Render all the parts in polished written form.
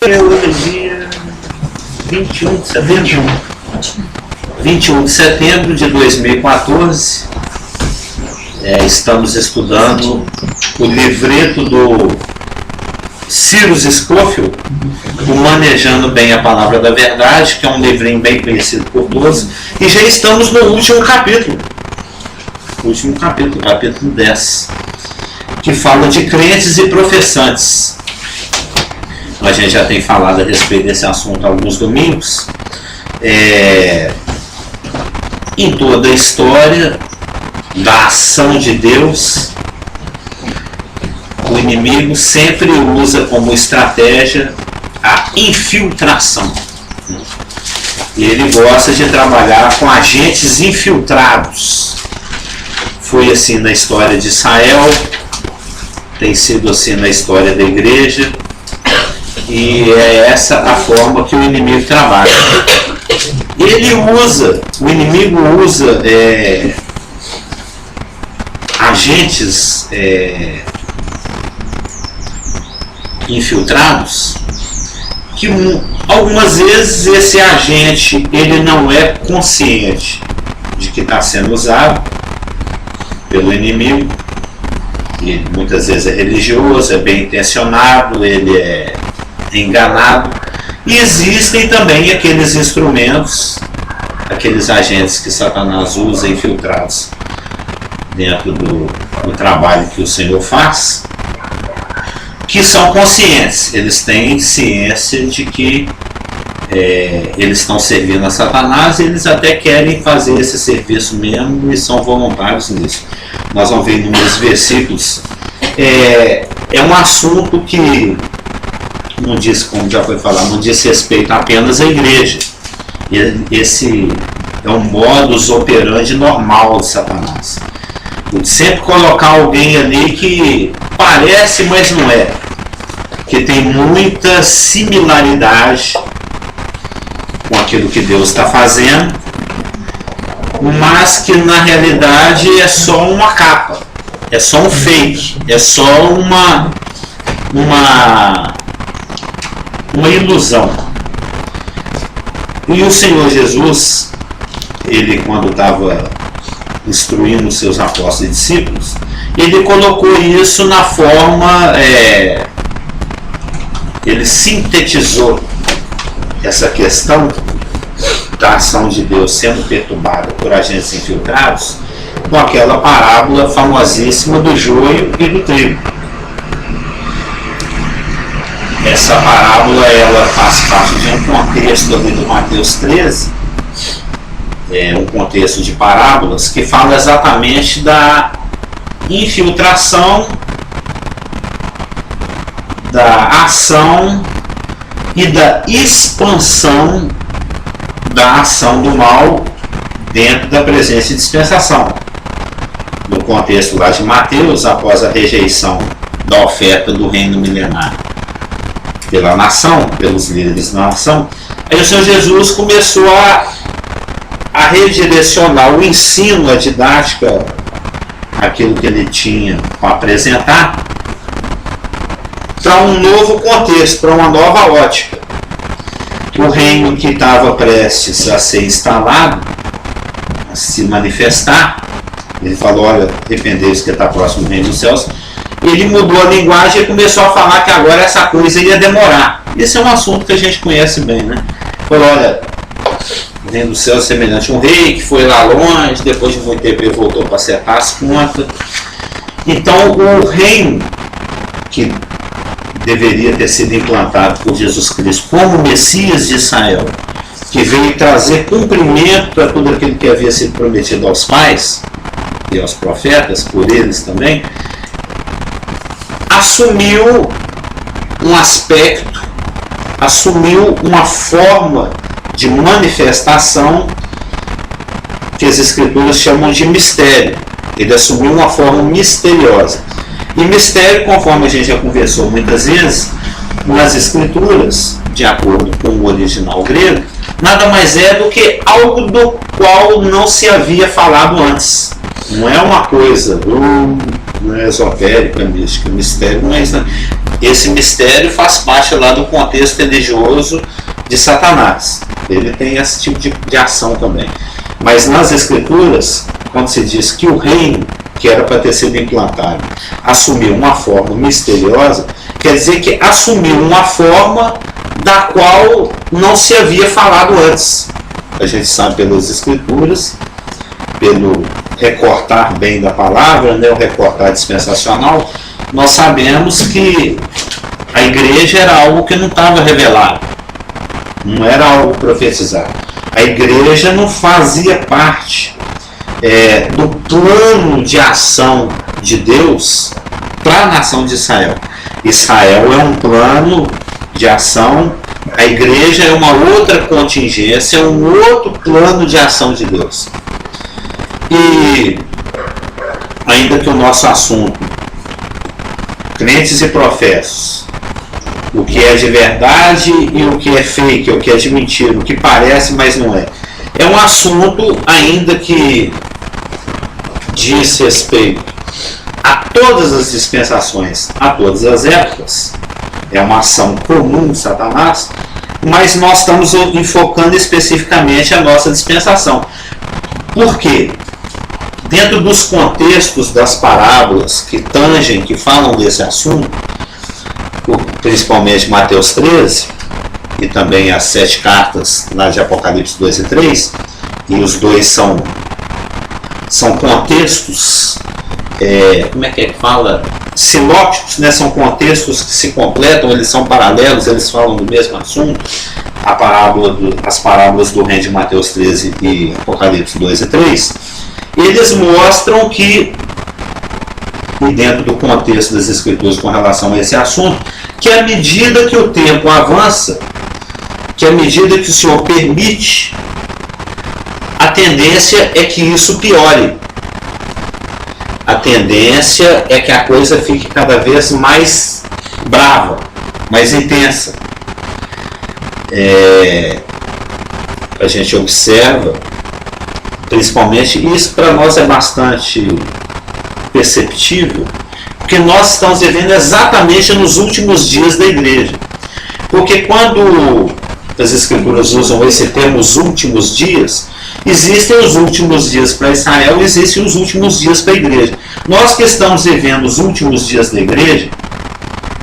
Hoje é dia 21 de setembro. 21 de setembro de 2014. Estamos estudando o livreto do Cyrus Scofield, o Manejando Bem a Palavra da Verdade, que é um livrinho bem conhecido por todos, e já estamos no último capítulo. Capítulo 10, que fala de crentes e professantes. A gente já tem falado a respeito desse assunto há alguns domingos. Em toda a história da ação de Deus, o inimigo sempre usa como estratégia a infiltração. E ele gosta de trabalhar com agentes infiltrados. Foi assim na história de Israel, tem sido assim na história da igreja, e é essa a forma que o inimigo trabalha. O inimigo usa agentes infiltrados, que algumas vezes esse agente ele não é consciente de que está sendo usado pelo inimigo. E muitas vezes é religioso, é bem intencionado, ele é enganado. E existem também aqueles instrumentos, aqueles agentes que Satanás usa infiltrados dentro do trabalho que o Senhor faz, que são conscientes, eles têm ciência de que eles estão servindo a Satanás, e eles até querem fazer esse serviço mesmo e são voluntários nisso. Nós vamos ver nos versículos. É um assunto que não diz, como já foi falado, não diz respeito apenas à igreja. Esse é um modus operandi normal de Satanás. Sempre colocar alguém ali que parece, mas não é, que tem muita similaridade com aquilo que Deus está fazendo, mas que na realidade é só uma capa, é só um fake, é só uma ilusão. E o Senhor Jesus, ele quando estava instruindo os seus apóstolos e discípulos, ele colocou isso na forma, ele sintetizou essa questão da ação de Deus sendo perturbada por agentes infiltrados com aquela parábola famosíssima do joio e do trigo. Essa parábola ela faz parte de um contexto ali do Mateus 13, um contexto de parábolas que fala exatamente da infiltração, da ação e da expansão da ação do mal dentro da presença e dispensação. No contexto lá de Mateus, após a rejeição da oferta do reino milenar pela nação, pelos líderes da nação, aí o Senhor Jesus começou a redirecionar o ensino, a didática, aquilo que ele tinha para apresentar, para um novo contexto, para uma nova ótica. O reino que estava prestes a ser instalado, a se manifestar, ele falou, olha, arrependei-vos que está próximo do reino dos céus. Ele mudou a linguagem e começou a falar que agora essa coisa ia demorar. Esse é um assunto que a gente conhece bem, né? Falou, olha, o reino dos céus é semelhante a um rei que foi lá longe, depois de muito tempo ele voltou para acertar as contas. Então o reino que deveria ter sido implantado por Jesus Cristo como Messias de Israel, que veio trazer cumprimento a tudo aquilo que havia sido prometido aos pais e aos profetas, por eles também, assumiu um aspecto, assumiu uma forma de manifestação que as Escrituras chamam de mistério. Ele assumiu uma forma misteriosa. E mistério, conforme a gente já conversou muitas vezes, nas Escrituras, de acordo com o original grego, nada mais é do que algo do qual não se havia falado antes. Não é uma coisa não é esotérica, mística, mistério, não é isso. esse mistério faz parte lá do contexto religioso de Satanás. Ele tem esse tipo de ação também. Mas nas Escrituras, quando se diz que o reino, que era para ter sido implantado, assumiu uma forma misteriosa, quer dizer que assumiu uma forma da qual não se havia falado antes. A gente sabe pelas Escrituras, pelo recortar bem da palavra, né, o recortar dispensacional, nós sabemos que a igreja era algo que não estava revelado, não era algo profetizado. A igreja não fazia parte do plano de ação de Deus para a nação de Israel. Israel é um plano de ação, a igreja é uma outra contingência, é um outro plano de ação de Deus. E ainda que o nosso assunto, crentes e professos, o que é de verdade e o que é fake, o que é de mentira, o que parece, mas não é. É um assunto ainda que diz respeito a todas as dispensações, a todas as épocas. É uma ação comum de Satanás, mas nós estamos enfocando especificamente a nossa dispensação. Por quê? Dentro dos contextos das parábolas que tangem, que falam desse assunto, principalmente Mateus 13 e também as 7 cartas lá de Apocalipse 2 e 3, e os dois são contextos, como é que fala? Sinópticos, né? São contextos que se completam, eles são paralelos, eles falam do mesmo assunto. As parábolas do reino de Mateus 13 e Apocalipse 2 e 3, eles mostram que, e dentro do contexto das Escrituras com relação a esse assunto, que à medida que o tempo avança, que à medida que o Senhor permite, a tendência é que isso piore. A tendência é que a coisa fique cada vez mais brava, mais intensa. A gente observa, principalmente, isso para nós é bastante perceptível, porque nós estamos vivendo exatamente nos últimos dias da igreja. Porque quando as Escrituras usam esse termo, os últimos dias, existem os últimos dias para Israel, existem os últimos dias para a igreja. Nós que estamos vivendo os últimos dias da igreja,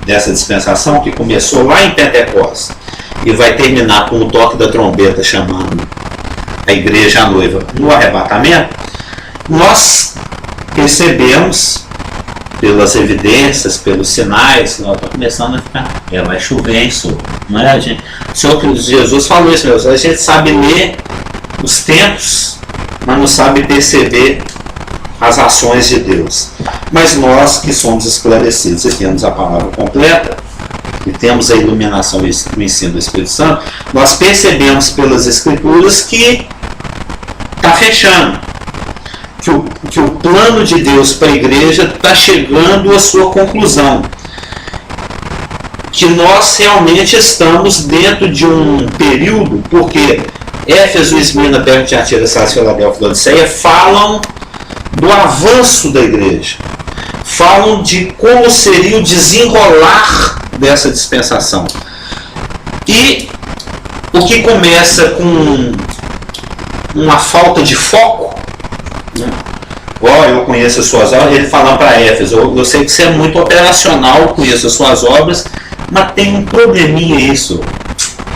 dessa dispensação que começou lá em Pentecostes e vai terminar com o toque da trombeta chamando a igreja, a noiva, no arrebatamento, nós percebemos pelas evidências, pelos sinais, nós estamos começando a ficar, vai chover, isso, não é, gente? O Senhor Jesus falou isso, a gente sabe ler os tempos, mas não sabe perceber as ações de Deus. Mas nós que somos esclarecidos e temos a palavra completa, e temos a iluminação e o ensino do Espírito Santo, nós percebemos pelas Escrituras que está fechando, que o plano de Deus para a igreja está chegando à sua conclusão, que nós realmente estamos dentro de um período, porque Éfeso, Esmirna, Pérgamo, Tiatira, Sardes, Filadélfia, Laodiceia falam do avanço da igreja, falam de como seria o desenrolar dessa dispensação. E o que começa com uma falta de foco, né? Eu conheço as suas obras, ele falando para Éfeso, eu sei que você é muito operacional, conheço as suas obras, mas tem um probleminha isso,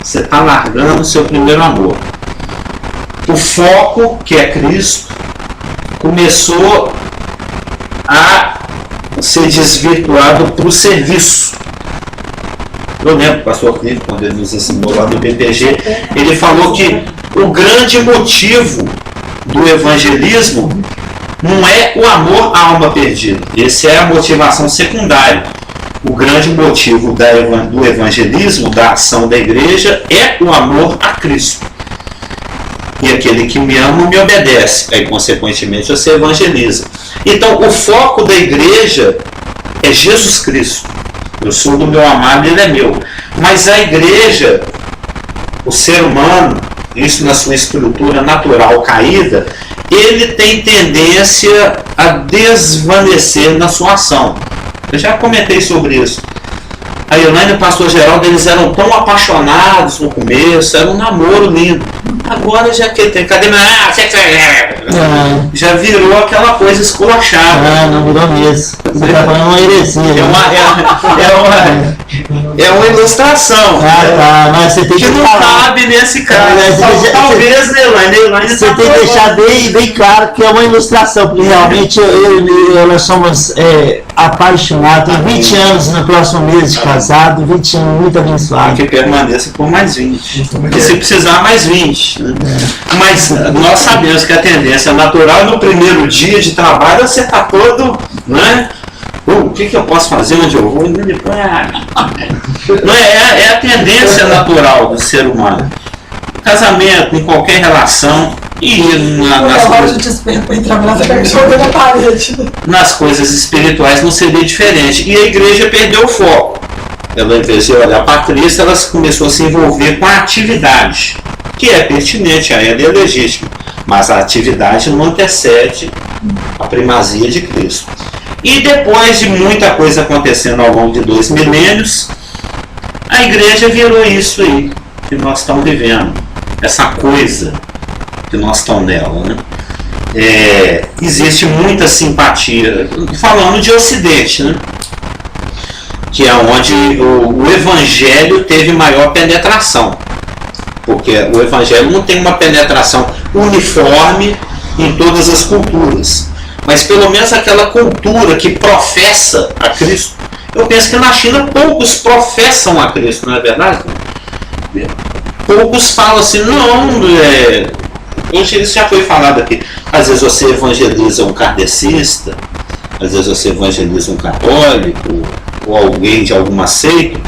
você está largando o seu primeiro amor. O foco, que é Cristo, começou a ser desvirtuado para o serviço. Eu lembro, o pastor Clive, quando ele nos ensinou lá do BPG, ele falou que o grande motivo do evangelismo não é o amor à alma perdida. Essa é a motivação secundária. O grande motivo do evangelismo, da ação da igreja, é o amor a Cristo. E aquele que me ama me obedece. Aí, consequentemente, você evangeliza. Então, o foco da igreja é Jesus Cristo. Eu sou do meu amado, ele é meu. Mas a igreja, o ser humano, isso na sua estrutura natural caída, ele tem tendência a desvanecer na sua ação. Eu já comentei sobre isso. A Elaine e o pastor Geraldo, eles eram tão apaixonados no começo, era um namoro lindo. Agora já que tem, cadê meu... Já virou aquela coisa esculachada. Não virou mesmo. Você tá falando uma heresia. É uma ilustração. Mas você tem que não cabe nesse caso. Talvez, Elaine você tem que deixar bem claro que é uma ilustração, porque realmente nós somos apaixonados. Tem 20 anos no próximo mês de casado, 20 anos muito abençoado. Que permaneça por mais 20. Porque se precisar, mais 20. Né? Mas nós sabemos que a tendência natural no primeiro dia de trabalho você está todo, né? O que eu posso fazer, onde eu vou? Não é a tendência natural do ser humano. Casamento, em qualquer relação, e nas coisas espirituais não seria diferente. E a igreja perdeu o foco. Ela, em vez de olhar para Cristo, ela começou a se envolver com a atividade, que é pertinente, a ela é legítima, mas a atividade não antecede a primazia de Cristo. E depois de muita coisa acontecendo ao longo de 2 milênios, a igreja virou isso aí que nós estamos vivendo, essa coisa que nós estamos nela, né? Existe muita simpatia, falando de Ocidente, né? Que é onde o Evangelho teve maior penetração, porque o Evangelho não tem uma penetração uniforme em todas as culturas, mas pelo menos aquela cultura que professa a Cristo. Eu penso que na China poucos professam a Cristo, não é verdade? Poucos falam assim, hoje isso já foi falado aqui, às vezes você evangeliza um kardecista, às vezes você evangeliza um católico, ou alguém de alguma seita,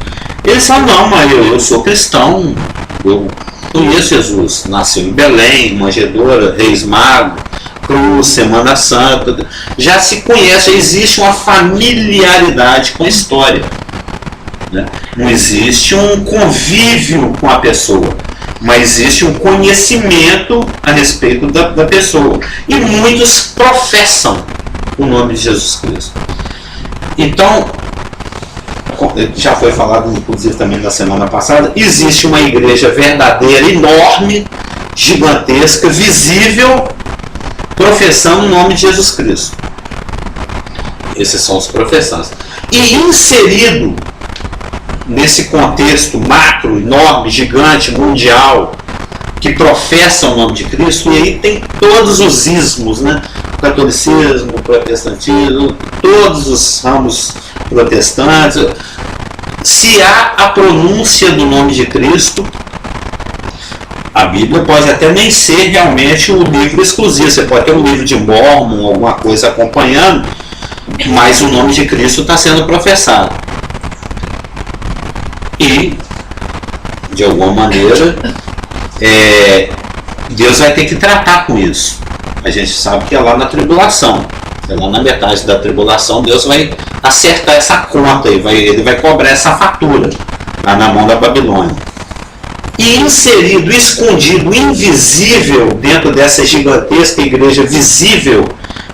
eles falam, não, mas eu sou cristão, eu conheço Jesus, nasceu em Belém, manjedoura, Reis Magos, Cruz, Semana Santa, já se conhece, existe uma familiaridade com a história, né? Não existe um convívio com a pessoa, mas existe um conhecimento a respeito da pessoa, e muitos professam o nome de Jesus Cristo. Então, já foi falado inclusive também na semana passada, existe uma igreja verdadeira, enorme, gigantesca, visível, professando o nome de Jesus Cristo. Esses são os professantes. E inserido nesse contexto macro, enorme, gigante, mundial, que professa o nome de Cristo, e aí tem todos os ismos, né? O catolicismo, o protestantismo, todos os ramos protestantes. Se há a pronúncia do nome de Cristo, a Bíblia pode até nem ser realmente o livro exclusivo, você pode ter um livro de Mórmon, alguma coisa acompanhando, mas o nome de Cristo está sendo professado. E, de alguma maneira, Deus vai ter que tratar com isso. A gente sabe que é lá na tribulação, é lá na metade da tribulação, Deus vai acertar essa conta, ele vai cobrar essa fatura lá na mão da Babilônia. E inserido, escondido, invisível dentro dessa gigantesca igreja visível,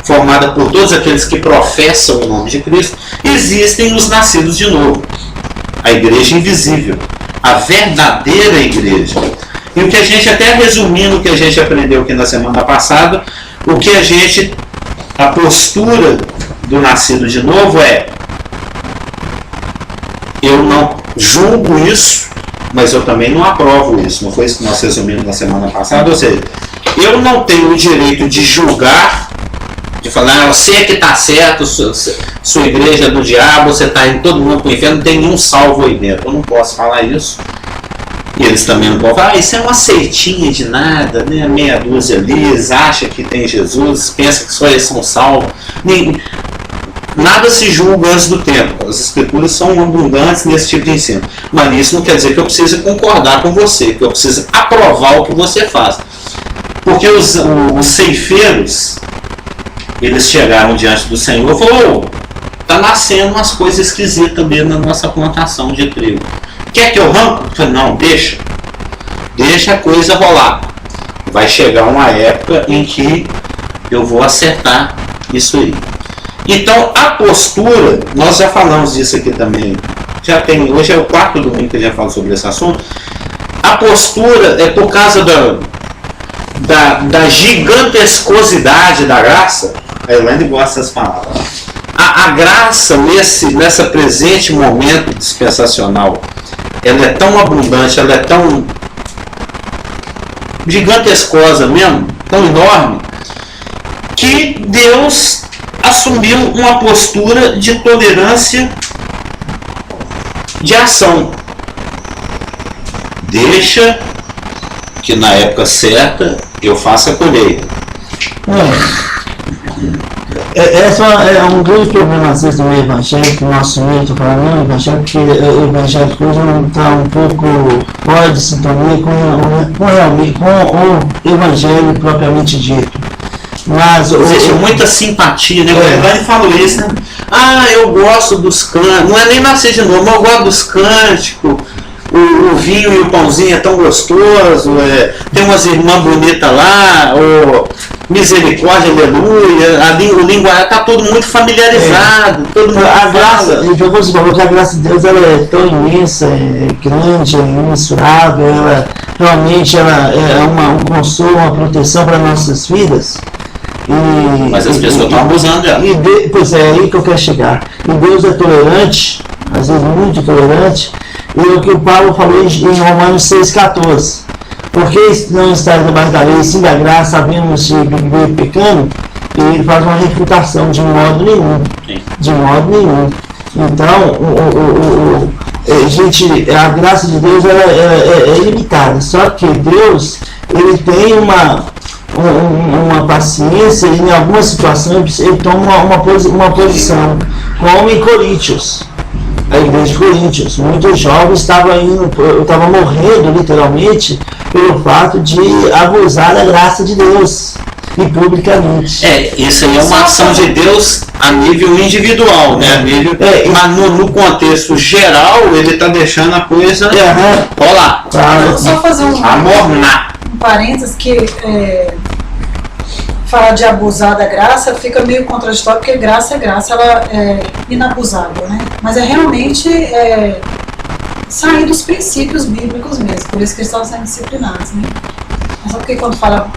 formada por todos aqueles que professam o nome de Cristo, existem os nascidos de novo. A igreja invisível, a verdadeira igreja. E o que a gente, até resumindo o que a gente aprendeu aqui na semana passada, a postura do nascido de novo eu não julgo isso, mas eu também não aprovo isso. Não foi isso que nós resumimos na semana passada? Ou seja, eu não tenho o direito de julgar, de falar, você é que está certo, sua igreja é do diabo, você está indo todo mundo para o inferno, não tem nenhum salvo aí dentro. Eu não posso falar isso. E eles também não podem falar, isso é uma seitinha de nada, né? Meia dúzia ali, eles acham que tem Jesus, pensa que só eles são salvos. Nada se julga antes do tempo. As escrituras são abundantes nesse tipo de ensino. Mas isso não quer dizer que eu precise concordar com você, que eu preciso aprovar o que você faz. Porque os ceifeiros, eles chegaram diante do Senhor e falaram, está nascendo umas coisas esquisitas mesmo na nossa plantação de trigo. Quer que eu arranco? Eu falei, não, deixa a coisa rolar. Vai chegar uma época em que eu vou acertar isso aí. Então, a postura, nós já falamos disso aqui também hoje é o quarto domingo que a gente fala sobre esse assunto. A postura é por causa da gigantescosidade da graça. A Elaine gosta dessas palavras. A graça nessa presente momento dispensacional, ela é tão abundante, ela é tão gigantescosa mesmo, tão enorme, que Deus assumiu uma postura de tolerância de ação. Deixa que na época certa eu faça a colheita. Esse é um grande problema às vezes do meio evangélico, no nosso meio, estou falando evangélico, porque o evangélico hoje não está um pouco fora de sintonia com o evangelho propriamente dito. Mas existe muita simpatia, né? O Elaine falou isso, né? Eu gosto dos cânticos, não é nem nascer de novo, mas eu gosto dos cânticos. O vinho e o pãozinho é tão gostoso, tem umas irmãs bonitas lá, misericórdia, aleluia, o linguagem está todo muito familiarizado. Todo mundo a graça, você falou que a graça de Deus ela é tão imensa, é grande, é imensurável, ela realmente ela é um consolo, uma proteção para nossas vidas. Mas as pessoas estão abusando dela. Pois é aí que eu quero chegar. E Deus é tolerante, às vezes muito tolerante. E o que o Paulo falou em Romanos 6,14. Porque não está debaixo da lei, sim da graça, sabemos de viver pecando, e ele faz uma refutação de modo nenhum. Sim. De modo nenhum. Então, gente, a graça de Deus ela é ilimitada. Só que Deus ele tem uma paciência e em algumas situações ele toma uma posição, como em Coríntios. A igreja de Coríntios, muitos jovens estavam morrendo literalmente pelo fato de abusar da graça de Deus e publicamente. Isso aí é uma ação de Deus a nível individual, né? Mas no contexto geral ele está deixando a coisa rolar. Só fazer amornar. Um parênteses que falar de abusar da graça fica meio contraditório, porque graça ela é inabusável, né? Mas é realmente sair dos princípios bíblicos mesmo, por isso que eles estavam sendo disciplinados, né? Mas só porque quando fala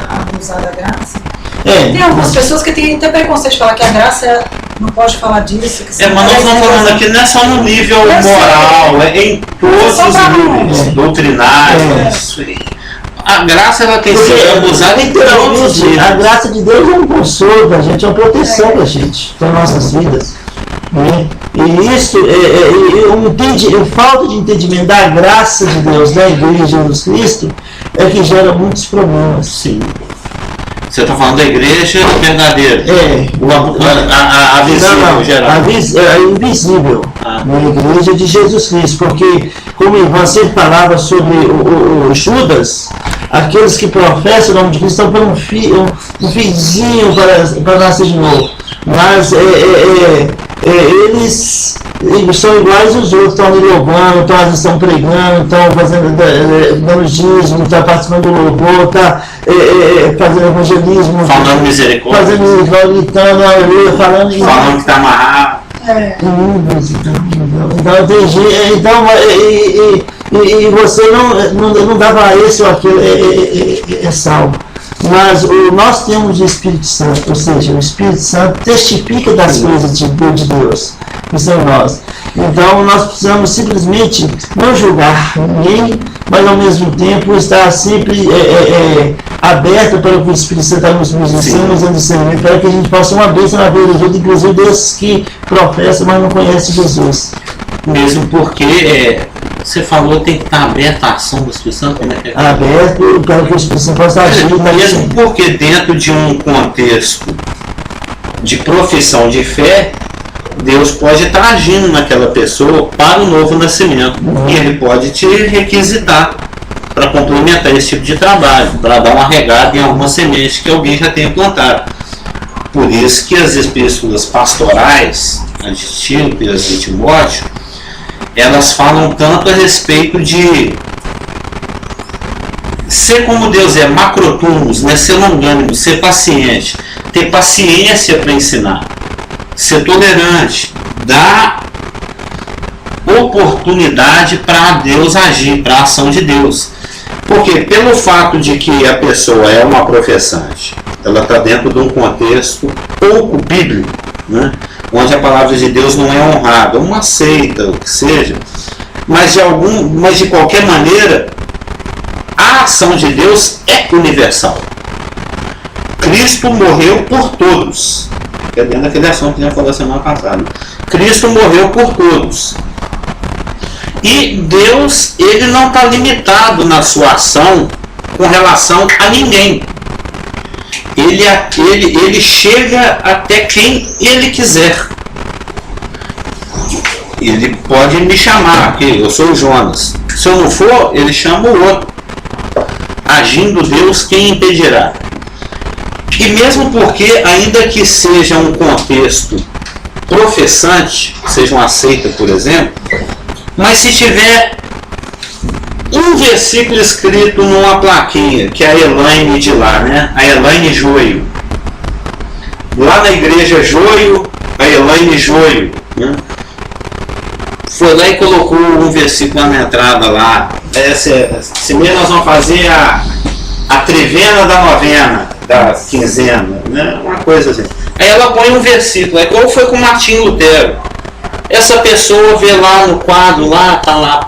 abusar da graça, tem algumas pessoas que têm até preconceito de falar que a graça não pode falar disso. Que mas nós estamos falando aqui não é só no nível moral, é em todos os níveis, doutrinários. A graça ela tem sido abusada em todos os níveis. A graça de Deus é um consolo para a gente, é uma proteção para a gente, para nossas vidas. Né? E isso, falta de entendimento da graça de Deus, da Igreja de Jesus Cristo, é que gera muitos problemas. Sim. Você está falando da igreja verdadeira? A visível, geral. A invisível. A igreja de Jesus Cristo. Porque, como você falava sobre o Judas, aqueles que professam o nome de Cristo estão por um fiozinho para nascer de novo. Mas eles são iguais aos outros, estão ali louvando, estão pregando, estão dando dízimo, estão participando do louvor, estão fazendo evangelismo, falando misericórdia, fazendo misericórdia, gritando, aleluia, falando que está amarrado. E você não dá para esse ou aquele é salvo. Mas nós temos o Espírito Santo, ou seja, o Espírito Santo testifica das coisas de Deus, que são nós. Então nós precisamos simplesmente não julgar ninguém, mas ao mesmo tempo estar sempre aberto para o que o Espírito Santo está nos ensinando, nos ensinando, para que a gente possa uma bênção na vida dos outros, inclusive desses que professam, mas não conhecem Jesus. Mesmo porque você falou tem que estar aberto à ação do Espírito Santo, né? Aberto para que o Espírito Santo possa agir. Mesmo porque dentro de um contexto de profissão de fé, Deus pode estar agindo naquela pessoa para o novo nascimento. E Ele pode te requisitar para complementar esse tipo de trabalho, para dar uma regada em alguma semente que alguém já tenha plantado. Por isso que as epístolas pastorais, a de Tito e as de Timóteo, elas falam tanto a respeito de ser como Deus é, macrotumos, né? Ser longânimo, ser paciente, ter paciência para ensinar, ser tolerante, dar oportunidade para Deus agir, para a ação de Deus. Porque pelo fato de que a pessoa é uma professante, ela está dentro de um contexto pouco bíblico, né? Onde a palavra de Deus não é honrada, uma seita, o que seja, mas de qualquer maneira, a ação de Deus é universal. Cristo morreu por todos, que é dentro daquele assunto que a gente falou semana passada. Cristo morreu por todos. E Deus, ele não está limitado na sua ação com relação a ninguém. Ele chega até quem ele quiser. Ele pode me chamar, que eu sou o Jonas. Se eu não for, ele chama o outro. Agindo Deus, quem impedirá? E mesmo porque, ainda que seja um contexto professante, seja uma seita, por exemplo, mas se tiver um versículo escrito numa plaquinha, que é a Elaine de lá, né? A Elaine Joio. Lá na igreja Joio, a Elaine Joio, né? Foi lá e colocou um versículo na entrada lá. Esse mês nós vamos fazer a trivena da novena, da quinzena, né? Uma coisa assim. Aí ela põe um versículo, é igual foi com Martinho Lutero. Essa pessoa vê lá no quadro, lá tá lá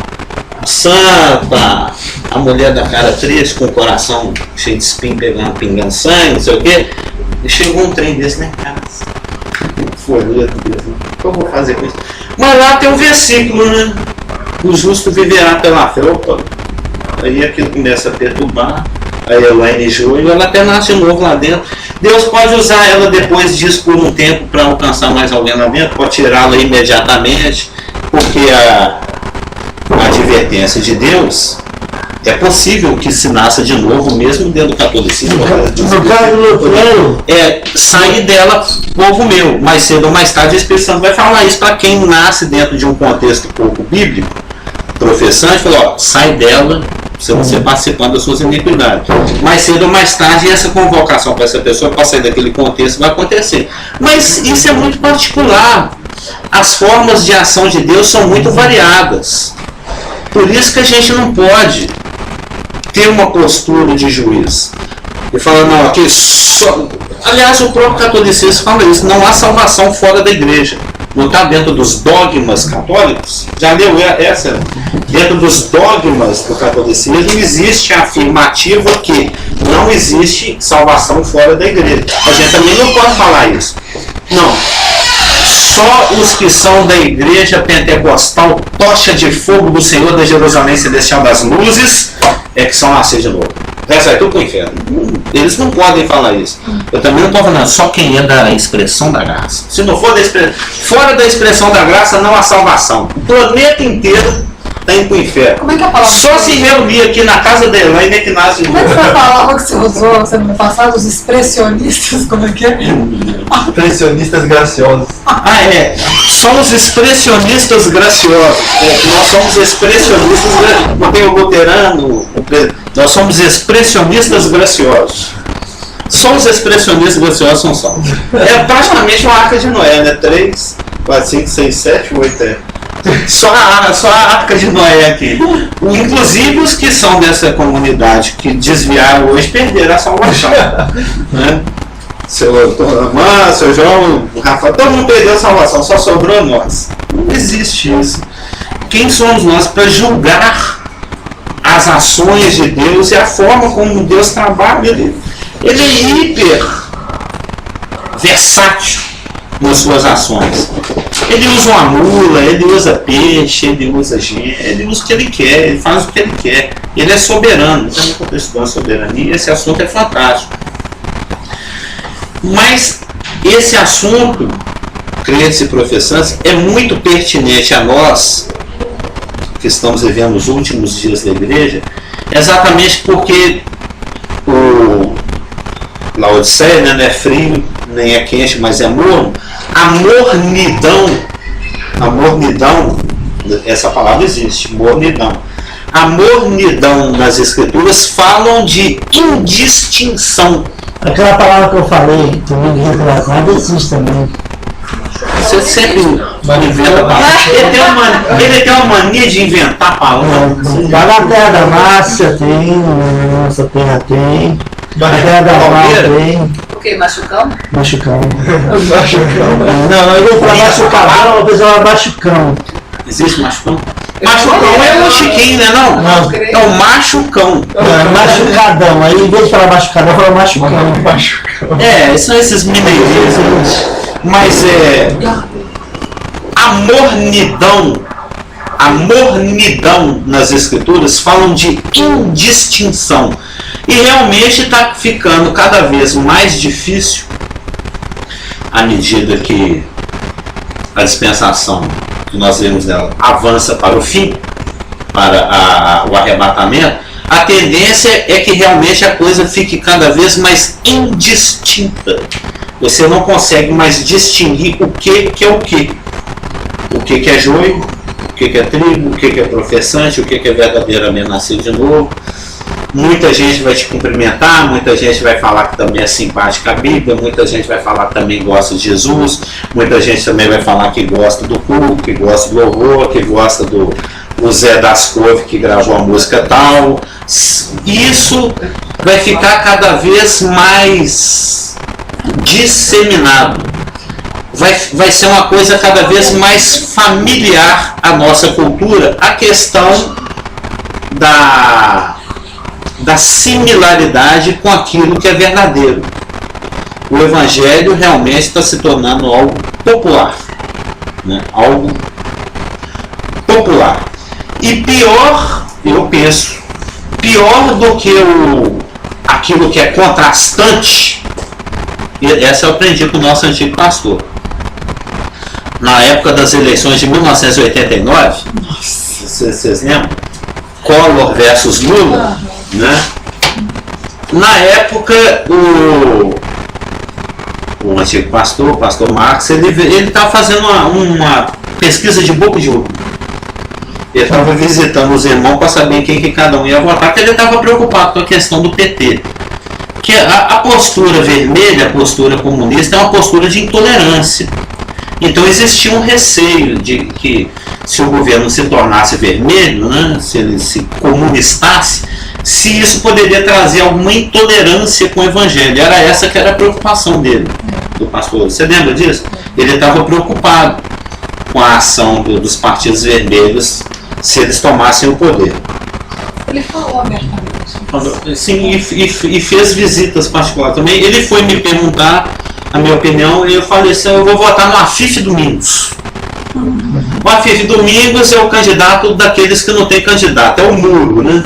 a santa, a mulher da cara triste, com o coração cheio de espinho, pingando sangue, não sei o quê. E chegou um trem desse, né, cara? Folheto desse, né? O que eu vou fazer com isso? Mas lá tem um versículo, né? O justo viverá pela fé. Opa. Aí aquilo começa a perturbar. Aí Elaine Júnior, ela até nasce novo lá dentro. Deus pode usar ela depois disso por um tempo para alcançar mais alguém lá dentro, pode tirá-la imediatamente, porque a advertência de Deus é possível que se nasça de novo, mesmo dentro do catolicismo. No caso do Lutero, sair dela, povo meu, mais cedo ou mais tarde, o Espírito Santo vai falar isso para quem nasce dentro de um contexto pouco bíblico, professante, falou, sai dela, você participando das suas iniquidades. Mais cedo ou mais tarde, essa convocação para essa pessoa, para sair daquele contexto, vai acontecer. Mas isso é muito particular. As formas de ação de Deus são muito variadas. Por isso que a gente não pode ter uma postura de juiz e falar, não, aqui só... Aliás, o próprio catolicismo fala isso, não há salvação fora da igreja. Não está dentro dos dogmas católicos? Já leu essa? Dentro dos dogmas do catolicismo existe a afirmativa que não existe salvação fora da igreja. A gente também não pode falar isso. Não. Só os que são da igreja pentecostal, tocha de fogo do Senhor da Jerusalém Celestial das Luzes, é que são nascidos de novo. Essa é tudo pro inferno. Eles não podem falar isso. Eu também não estou falando, só quem é da expressão da graça. Se não for fora da expressão da graça, não há salvação. O planeta inteiro está indo pro inferno. Como é que é a palavra? Só se reunir aqui na casa da Elaine é que nasce de novo. Como é que foi a palavra que você usou semana passada? Os expressionistas, como é que é? Expressionistas graciosos. Somos expressionistas graciosos. Nós somos expressionistas graciosos. Não tem o luterano. Nós somos expressionistas graciosos. Só os expressionistas graciosos são salvos. É praticamente uma arca de Noé, né? 3, 4, 5, 6, 7, 8, Só a arca de Noé aqui. Inclusive os que são dessa comunidade que desviaram hoje perderam a salvação. Né? Seu Amã, seu João, o Rafael, todo mundo perdeu a salvação, só sobrou nós. Não existe isso. Quem somos nós para julgar as ações de Deus e a forma como Deus trabalha? Ele é hiper versátil nas suas ações. Ele usa uma mula, ele usa peixe, ele usa gente, ele usa o que ele quer, ele faz o que ele quer. Ele é soberano. Também estou estudando soberania, esse assunto é fantástico. Mas esse assunto, crentes e professantes, é muito pertinente a nós, que estamos vivendo os últimos dias da igreja, exatamente porque o Laodiceia, né, não é frio, nem é quente, mas é morno. A mornidão, essa palavra existe, mornidão. A mornidão nas escrituras falam de indistinção. aquela palavra que eu falei, domingo retrasado, existe também. Você sempre inventa palavras. Ele tem uma mania de inventar palavras. Lá na Terra da Márcia tem, na nossa terra tem. Na Terra da Val tem. O que? Machucão? Machucão. Não, eu vou falar machucão, o pessoal é machucão. Existe machucão? Machucão é o chiquinho, né? Não. É o machucão. Machucadão. Aí em vez de falar machucadão, fala machucão. São esses mineirinhos. Mas a mornidão nas escrituras falam de indistinção. E realmente está ficando cada vez mais difícil à medida que a dispensação que nós vemos dela avança para o fim, para o arrebatamento. A tendência é que realmente a coisa fique cada vez mais indistinta. Você não consegue mais distinguir o que é o que. O que é joio, o que é trigo, o que é professante, o que é verdadeiramente nascido de novo. Muita gente vai te cumprimentar, muita gente vai falar que também é simpática a Bíblia, muita gente vai falar que também gosta de Jesus, muita gente também vai falar que gosta do culto, que gosta do louvor, que gosta do Zé das Couve que gravou a música tal. Isso vai ficar cada vez mais disseminado. Vai ser uma coisa cada vez mais familiar à nossa cultura, a questão da similaridade com aquilo que é verdadeiro. O Evangelho realmente está se tornando algo popular, né? Algo popular. E pior, eu penso, pior do que aquilo que é contrastante, essa eu aprendi com o nosso antigo pastor. Na época das eleições de 1989, vocês lembram? Collor versus Lula, né? Na época, o antigo pastor, o pastor Marcos, ele estava fazendo uma pesquisa de boca de urna. Ele estava visitando os irmãos para saber quem que cada um ia votar, porque ele estava preocupado com a questão do PT. Que a postura vermelha, a postura comunista, é uma postura de intolerância. Então existia um receio de que, se o governo se tornasse vermelho, né, se ele se comunistasse, se isso poderia trazer alguma intolerância com o Evangelho. Era essa que era a preocupação dele, do pastor. Você lembra disso? Ele estava preocupado com a ação dos partidos vermelhos se eles tomassem o poder. Ele falou abertamente. Sim, e fez visitas particulares também. Ele foi me perguntar a minha opinião e eu falei assim: eu vou votar no Afif Domingos. O Afif Domingos é o candidato daqueles que não tem candidato, é o muro, né?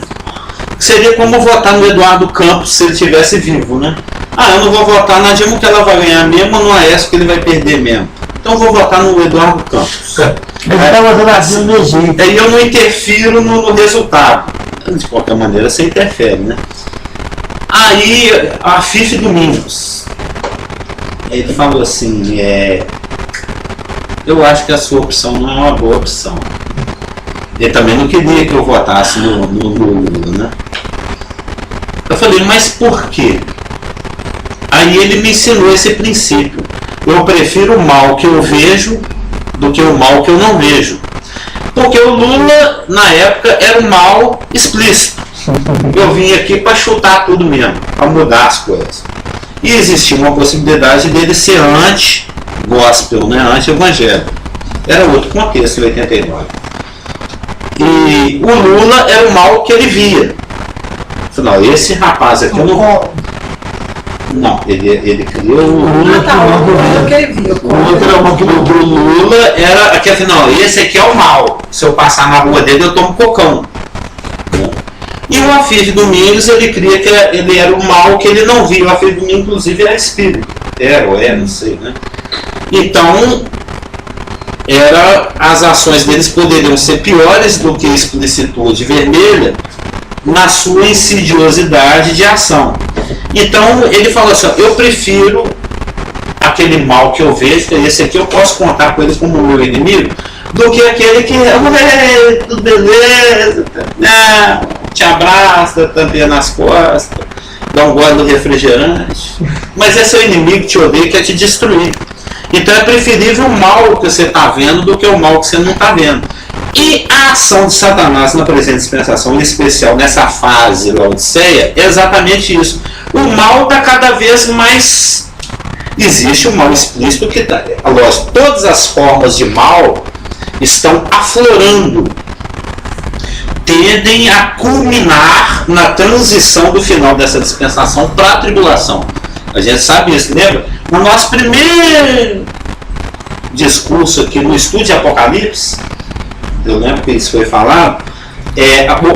Seria como votar no Eduardo Campos se ele estivesse vivo, né? Eu não vou votar na Dilma que ela vai ganhar mesmo, ou no Aécio que ele vai perder mesmo. Então eu vou votar no Eduardo Campos. Ele está votando assim do meu jeito. E eu não interfiro no resultado. De qualquer maneira você interfere, né? Aí a Afif Domingos, ele falou assim: eu acho que a sua opção não é uma boa opção. Ele também não queria que eu votasse no Lula, né? Eu falei: mas por quê? Aí ele me ensinou esse princípio: eu prefiro o mal que eu vejo do que o mal que eu não vejo. Porque o Lula, na época, era um mal explícito. Eu vim aqui para chutar tudo mesmo, para mudar as coisas. E existia uma possibilidade dele ser anti-gospel, né? Anti-evangelho. Era outro contexto em 89. E o Lula era o mal que ele via. Afinal, esse rapaz aqui eu não... Não, ele criou o Lula. O que ele viu. O Lula era aqui, afinal, esse aqui é o mal. Se eu passar na rua dele, eu tomo cocão. E o Afif Domingos, ele cria que ele era o mal que ele não via. O Afif Domingos, inclusive, era espírito. Não sei, né? Então, as ações deles poderiam ser piores do que a explicitude vermelha na sua insidiosidade de ação. Então ele falou assim: eu prefiro aquele mal que eu vejo, que esse aqui eu posso contar com eles como meu inimigo, do que aquele que tudo beleza, te abraça, tampinha nas costas, dá um gole do refrigerante, mas é seu inimigo que te odeia, quer te destruir. Então é preferível o mal que você está vendo do que o mal que você não está vendo. E a ação de Satanás na presente dispensação, em especial nessa fase Laodiceia, é exatamente isso. O mal está cada vez mais... Existe o mal explícito que está... Lógico, todas as formas de mal estão aflorando, tendem a culminar na transição do final dessa dispensação para a tribulação. A gente sabe isso, lembra? No nosso primeiro discurso aqui no estudo de Apocalipse, eu lembro que isso foi falado,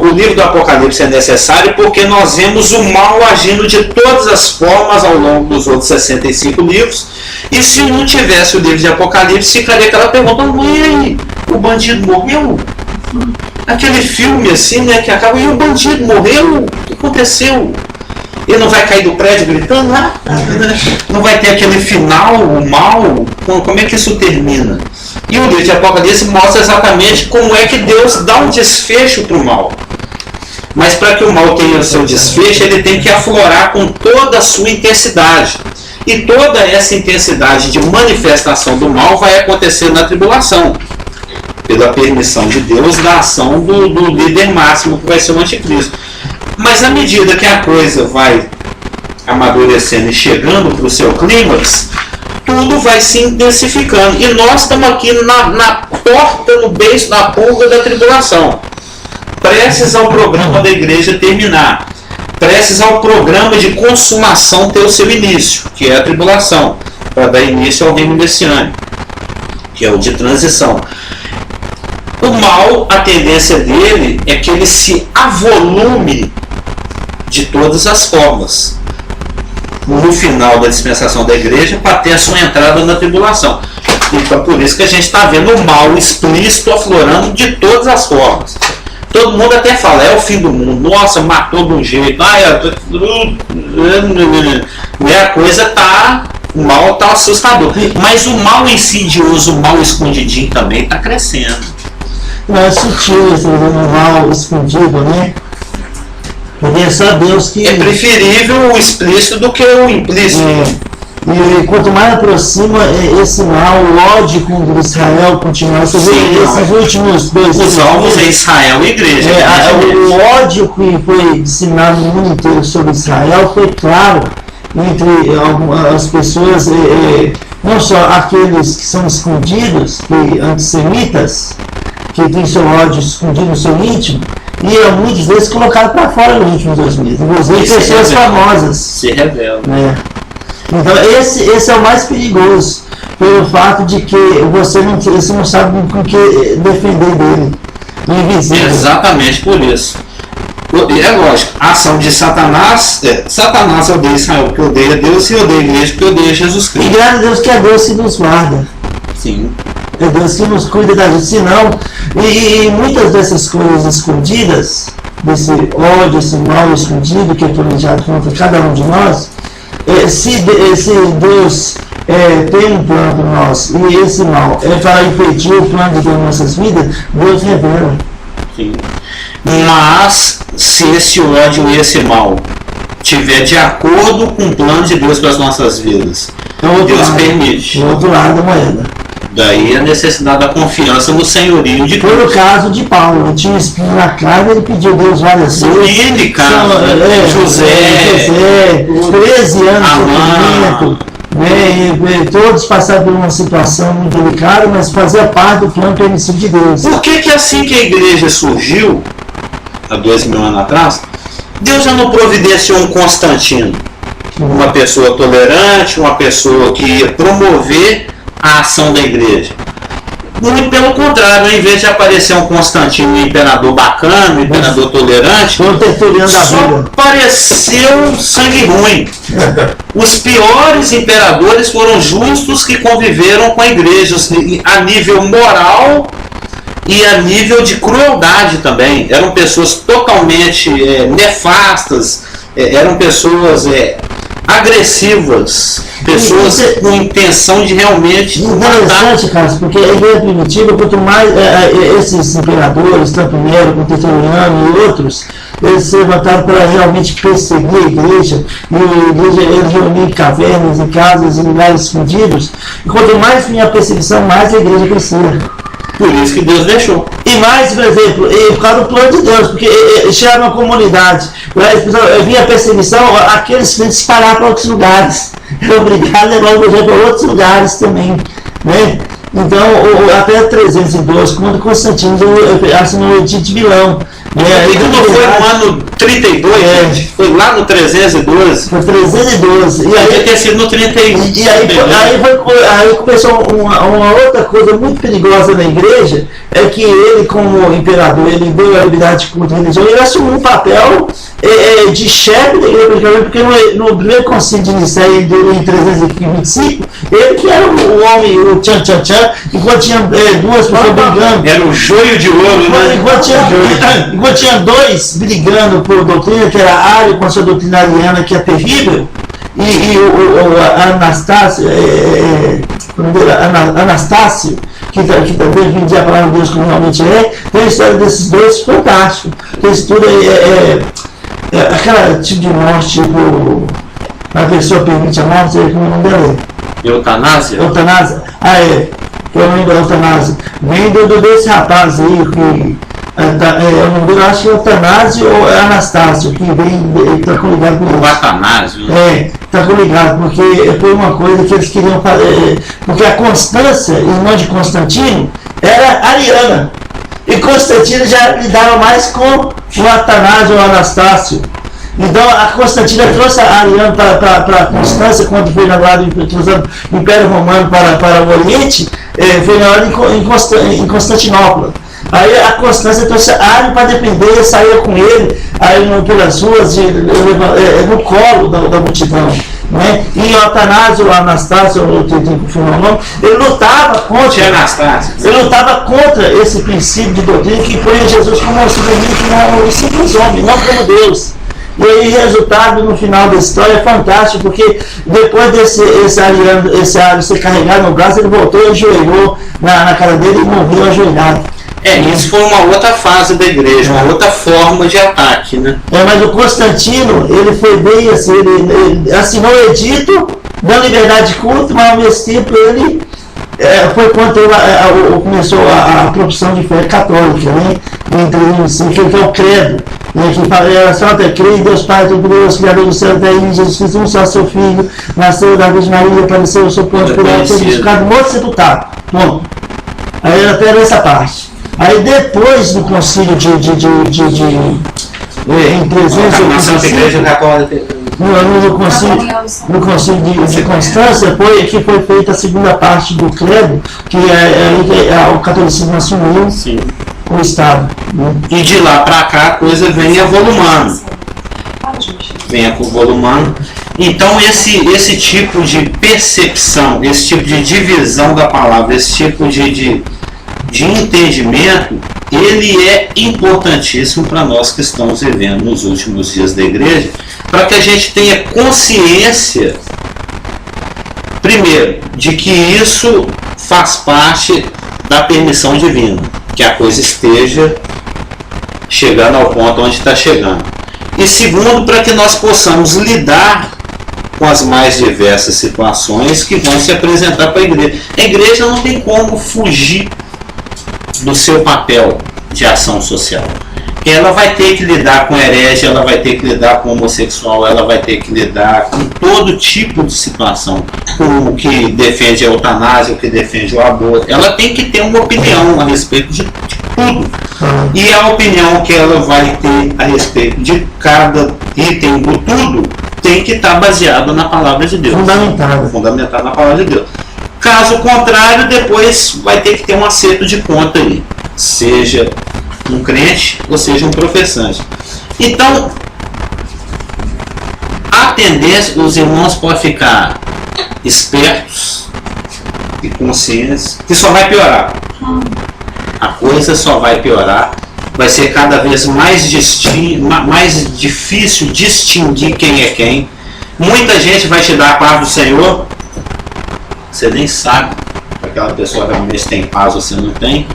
o livro do Apocalipse é necessário porque nós vemos o mal agindo de todas as formas ao longo dos outros 65 livros, e se não tivesse o livro de Apocalipse, ficaria aquela pergunta: e aí, o bandido morreu? Aquele filme assim, né, que acaba, e o bandido morreu? O que aconteceu? Ele não vai cair do prédio gritando? Não vai ter aquele final, o mal? Como é que isso termina? E o livro de Apocalipse mostra exatamente como é que Deus dá um desfecho para o mal. Mas para que o mal tenha o seu desfecho, ele tem que aflorar com toda a sua intensidade. E toda essa intensidade de manifestação do mal vai acontecer na tribulação, pela permissão de Deus, da ação do líder máximo, que vai ser o anticristo. Mas à medida que a coisa vai amadurecendo e chegando para o seu clímax, tudo vai se intensificando. E nós estamos aqui na porta, no beijo, na pulga da tribulação. Prestes ao programa da igreja terminar. Prestes ao programa de consumação ter o seu início, que é a tribulação, para dar início ao reino messiânico, que é o de transição. O mal, a tendência dele é que ele se avolume de todas as formas no final da dispensação da igreja, para ter a sua entrada na tribulação. Então por isso que a gente está vendo o mal explícito aflorando de todas as formas. Todo mundo até fala, é o fim do mundo, nossa, matou de um jeito, a coisa tá, o mal tá assustador, mas o mal insidioso, o mal escondidinho também está crescendo. Não é sutil esse mal escondido, né? Porque é só Deus que... É preferível o explícito do que o implícito. E quanto mais aproxima esse mal, o ódio contra Israel continua. Você vê esses últimos 2 anos. Os alvos é Israel e igreja. O ódio que foi disseminado no mundo inteiro sobre Israel foi claro entre as pessoas, não só aqueles que são escondidos, que antissemitas, que têm seu ódio escondido no seu íntimo, e muitos deles colocaram para fora nos últimos 2 meses. Inclusive pessoas famosas. Se revelam. Então esse é o mais perigoso, pelo fato de que você não sabe com que defender dele. Invisível. Exatamente por isso. É lógico, a ação de Satanás, Satanás odeia Israel porque odeia Deus, e odeia a igreja porque odeia Jesus Cristo. E graças a Deus que é Deus que nos guarda. Sim. É Deus que nos cuida da gente, senão, e muitas dessas coisas escondidas, desse ódio, esse mal escondido que é planejado contra cada um de nós, se Deus tem um plano para nós, e esse mal é para impedir o plano de Deus em nossas vidas, Deus revela. Sim. Mas, se esse ódio e esse mal estiver de acordo com o plano de Deus para as nossas vidas, Deus permite. O outro lado da moeda. Daí a necessidade da confiança no senhorio de Deus. Foi o caso de Paulo, ele tinha um espinho na carne, ele pediu Deus várias vezes. Ele, cara, José, 13 anos de sofrimento, todos passaram por uma situação muito delicada, mas fazia parte do plano permissivo de Deus. Por que assim que a igreja surgiu, há 2000 anos atrás, Deus já não providenciou um Constantino? Uma pessoa tolerante, uma pessoa que ia promover a ação da igreja. Muito pelo contrário, ao invés de aparecer um Constantino, um imperador bacana, um imperador tolerante, só apareceu sangue ruim. Os piores imperadores foram justos que conviveram com a igreja, a nível moral e a nível de crueldade também. Eram pessoas totalmente nefastas, eram pessoas agressivas, pessoas com intenção de realmente interessante, Carlos, porque a igreja primitiva, quanto mais esses imperadores, tanto Nero quanto Tertuliano e outros, eles se levantaram para realmente perseguir a igreja, e a igreja eles reuniam em cavernas, em casas, em lugares escondidos. E quanto mais vinha a perseguição, mais a igreja crescia. Por isso que Deus deixou. E mais, por exemplo, por causa do plano de Deus, porque chegava uma comunidade, vinha a perseguição, aqueles que se espalhavam para outros lugares. Era obrigado a levar o evangelho para outros lugares também, né? Então, até 312, quando Constantino assinou o Edito de Milão. Não foi no ano 32, gente? Foi lá no 312. Foi 312. E aí ter sido no 31. E aí começou uma outra coisa muito perigosa na igreja, é que ele, como imperador, ele deu a liberdade de culto religioso, ele assumiu um papel de chefe da igreja, porque no primeiro concílio de Nicéia, em 325, ele que era o homem, o tchan-tchan-tchan, enquanto tinha duas pessoas brigando. Era o joio de ouro, né? Enquanto tinha dois brigando por doutrina, que era Ário com a sua doutrina ariana, que é terrível, e o Anastácio, que defendia a palavra de Deus como realmente é. Tem a história desses dois fantástico. Esse tudo aquela tipo de morte, tipo, a pessoa permite a morte, como o nome dela é? Eutanásia? Eutanásia. Eu lembro da eutanásia. Vem desse rapaz aí, que o nome dele, acho que é Eutanásia ou é Anastácio, que vem, está coligado com o Atanásio. Está coligado, porque foi uma coisa que eles queriam fazer, porque a Constância, irmã de Constantino, era ariana. E Constantino já lidava mais com o Atanásio ou Anastácio. Então a Constantina trouxe a Ariana para a Constância, quando foi inaugurado o Império Romano para o Oriente, foi inaugurado em Constantinopla. Aí a Constância trouxe Ário para defender, saía com ele, aí pelas ruas, no colo da multidão. Né? E o Atanásio, o Anastácio, ele lutava contra. Ele lutava contra esse princípio de doutrina que põe Jesus como um simples homem, não como Deus. E aí, resultado no final da história é fantástico, porque depois esse Ário ser carregado no braço, ele voltou e ajoelhou na cara dele e morreu ajoelhado. Isso foi uma outra fase da igreja, uma outra forma de ataque, né? Mas o Constantino, ele foi bem assim, ele assinou o edito, dando liberdade de culto, mas ao mesmo tempo ele foi quando começou a profissão de fé católica, né? Que é o credo, né? Que fala, só até creio em Deus Pai Todo-Poderoso, Criador do céu e da terra, em Jesus Cristo, um só seu Filho, nasceu da Virgem Maria, apareceu o seu plano por ela, foi crucificado, morto e sepultado. Bom, aí era até nessa parte. Aí depois do concílio em 385, no concílio de Constância, que foi feita a segunda parte do credo, que o catolicismo assumiu o Estado. Né? E de lá para cá a coisa vem evoluindo. Então esse tipo de percepção, esse tipo de divisão da palavra, esse tipo de entendimento, ele é importantíssimo para nós que estamos vivendo nos últimos dias da igreja, para que a gente tenha consciência, primeiro, de que isso faz parte da permissão divina, que a coisa esteja chegando ao ponto onde está chegando. E segundo, para que nós possamos lidar com as mais diversas situações que vão se apresentar para a igreja. A igreja não tem como fugir do seu papel de ação social. Ela vai ter que lidar com herege, ela vai ter que lidar com homossexual, ela vai ter que lidar com todo tipo de situação, com o que defende a eutanásia, o que defende o aborto. Ela tem que ter uma opinião a respeito de tudo. E a opinião que ela vai ter a respeito de cada item do tudo tem que estar baseado na palavra de Deus. Fundamentado na palavra de Deus. Caso contrário, depois vai ter que ter um acerto de conta aí, seja um crente ou seja um professante. Então, a tendência, os irmãos podem ficar espertos e conscientes, que só vai piorar. A coisa só vai piorar, vai ser cada vez mais difícil distinguir quem é quem. Muita gente vai te dar a paz do Senhor, você nem sabe se aquela pessoa realmente tem paz ou se não tem,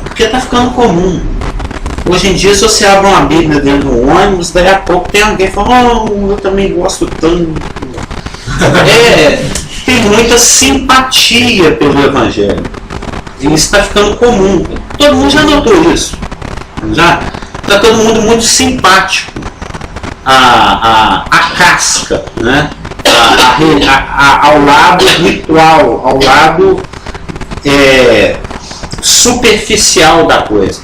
porque está ficando comum. Hoje em dia, se você abre uma Bíblia dentro do ônibus, daí a pouco tem alguém falando, eu também gosto tanto. Tem muita simpatia pelo Evangelho. E isso está ficando comum. Todo mundo já notou isso. Já está todo mundo muito simpático à casca, né? Ao lado ritual, ao lado superficial da coisa.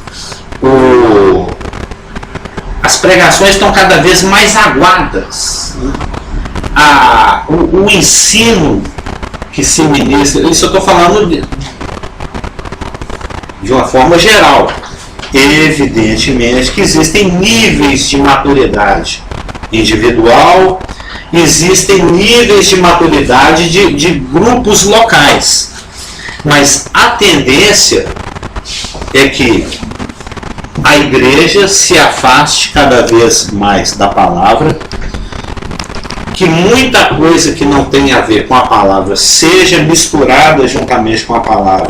As pregações estão cada vez mais aguadas. O ensino que se ministra, isso eu estou falando de uma forma geral. Evidentemente que existem níveis de maturidade individual, existem níveis de maturidade de grupos locais, mas a tendência é que a igreja se afaste cada vez mais da palavra, que muita coisa que não tem a ver com a palavra seja misturada juntamente com a palavra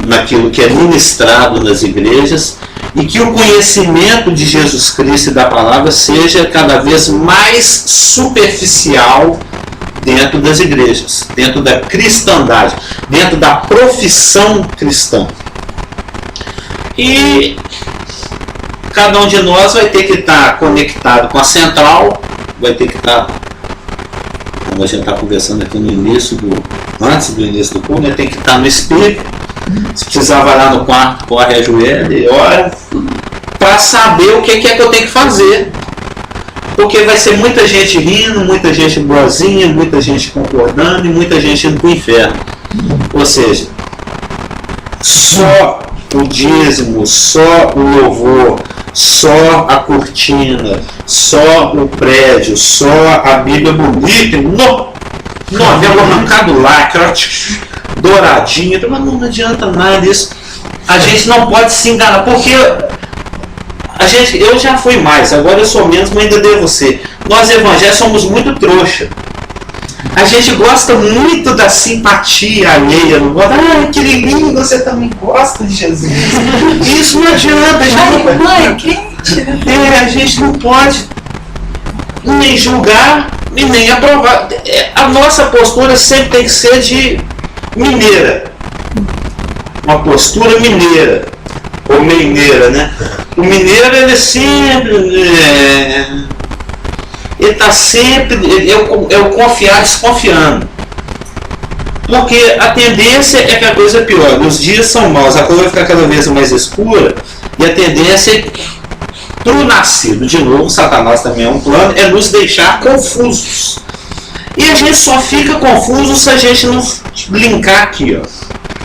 naquilo que é ministrado nas igrejas, e que o conhecimento de Jesus Cristo e da palavra seja cada vez mais superficial dentro das igrejas, dentro da cristandade, dentro da profissão cristã. E cada um de nós vai ter que estar conectado com a central, vai ter que estar, como a gente está conversando aqui no início, antes do início do culto, né, tem que estar no espírito. Se precisar, vai lá no quarto, corre, ajoelha e ora, para saber o que é que eu tenho que fazer. Porque vai ser muita gente rindo, muita gente boazinha, muita gente concordando e muita gente indo para o inferno. Ou seja, só o dízimo, só o louvor, só a cortina, só o prédio, só a Bíblia bonita, novela arrancado lá, douradinha, mas não adianta nada isso. A gente não pode se enganar, porque eu já fui mais, agora eu sou menos, mas ainda devo ser. Nós evangélicos somos muito trouxa. A gente gosta muito da simpatia alheia, não gosta, que lindo, você também gosta de Jesus. Isso não adianta, a gente não pode nem julgar e nem aprovar. A nossa postura sempre tem que ser de mineira, uma postura mineira ou mineira, né? O mineiro, ele sempre ele está sempre eu confiar desconfiando, porque a tendência é que a coisa pior, os dias são maus, a coisa vai ficar cada vez mais escura, e a tendência é para o nascido, de novo, Satanás também é um plano, é nos deixar confusos. E a gente só fica confuso se a gente não linkar aqui, ó.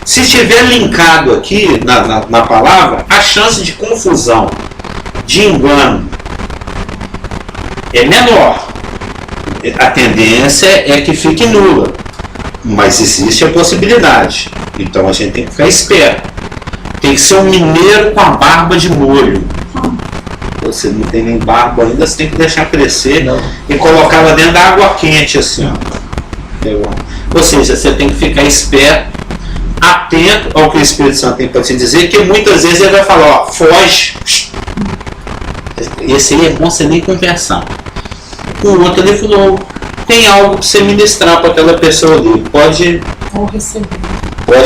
Se estiver linkado aqui na palavra, a chance de confusão, de engano, é menor. A tendência é que fique nula, mas existe a possibilidade. Então a gente tem que ficar esperto. Tem que ser um mineiro com a barba de molho. Você não tem nem barba ainda, você tem que deixar crescer e colocar ela dentro da água quente, assim, ó. Ou seja, você tem que ficar esperto, atento ao que o Espírito Santo tem para te dizer, que muitas vezes ele vai falar, ó, foge. Esse aí é bom você nem conversar. O outro ele falou, tem algo para você ministrar para aquela pessoa ali, pode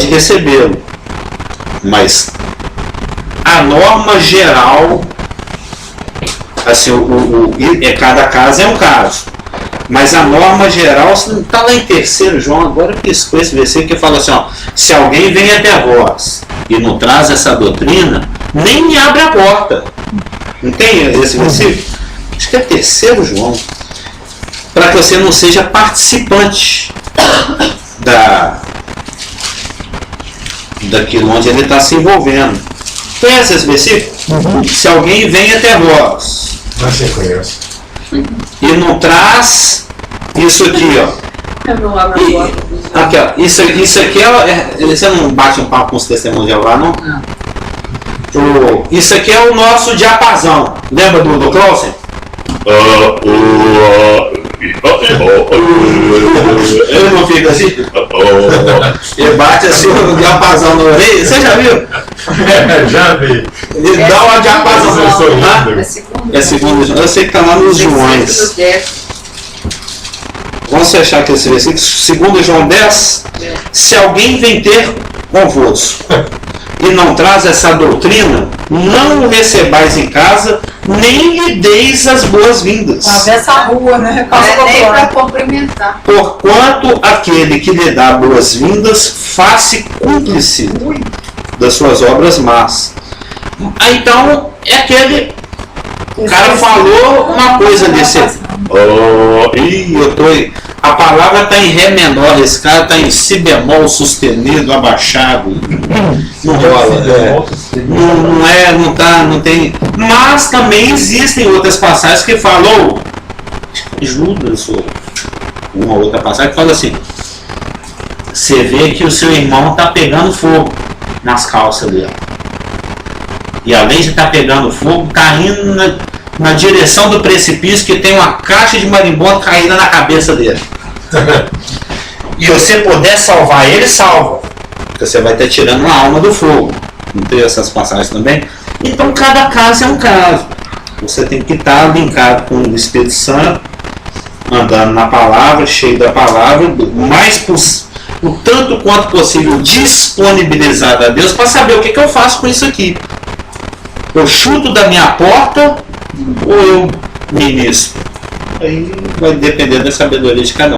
recebê-lo. Mas a norma geral, assim, cada caso é um caso, mas a norma geral, está lá em 3 João, agora que esse versículo que fala assim, ó, se alguém vem até vós e não traz essa doutrina, nem me abre a porta. Não tem esse versículo? Acho que é 3 João, para que você não seja participante daquilo onde ele está se envolvendo. Conhece esse versículo? Se alguém vem até vós e não traz isso aqui, ó. Aqui, ó, isso aqui você não bate um papo com os testemunhos de Jeová, não? Isso aqui é o nosso diapasão. Lembra do Clausen? Ele não fica assim? Ele bate assim o diapasão na orelha. Você já viu? Já vi. Ele dá uma diapasão na orelha. É segundo João. Eu sei que está lá nos Joões. Vamos fechar aqui esse versículo. Segundo João 10. Se alguém vem ter convosco e não traz essa doutrina, não o recebais em casa, nem lhe deis as boas-vindas. Atravessa a rua, né? Nem para cumprimentar. Porquanto aquele que lhe dá boas-vindas, faça cúmplice das suas obras más. Então, é aquele... O cara falou uma coisa desse. A palavra está em Ré menor, esse cara está em Si bemol sustenido, abaixado. Não rola. Não tem. Mas também existem outras passagens que falam, Judas, ou uma outra passagem que fala assim: você vê que o seu irmão está pegando fogo nas calças dele. E além de estar pegando fogo, está indo na direção do precipício que tem uma caixa de marimbondo caída na cabeça dele. E você puder salvar ele, salva. Porque você vai estar tirando a alma do fogo. Não tem essas passagens também? Então cada caso é um caso. Você tem que estar linkado com o Espírito Santo, andando na palavra, cheio da palavra, o tanto quanto possível disponibilizado a Deus para saber o que eu faço com isso aqui. Eu chuto da minha porta ou eu ministro? Aí vai depender da sabedoria de cada um.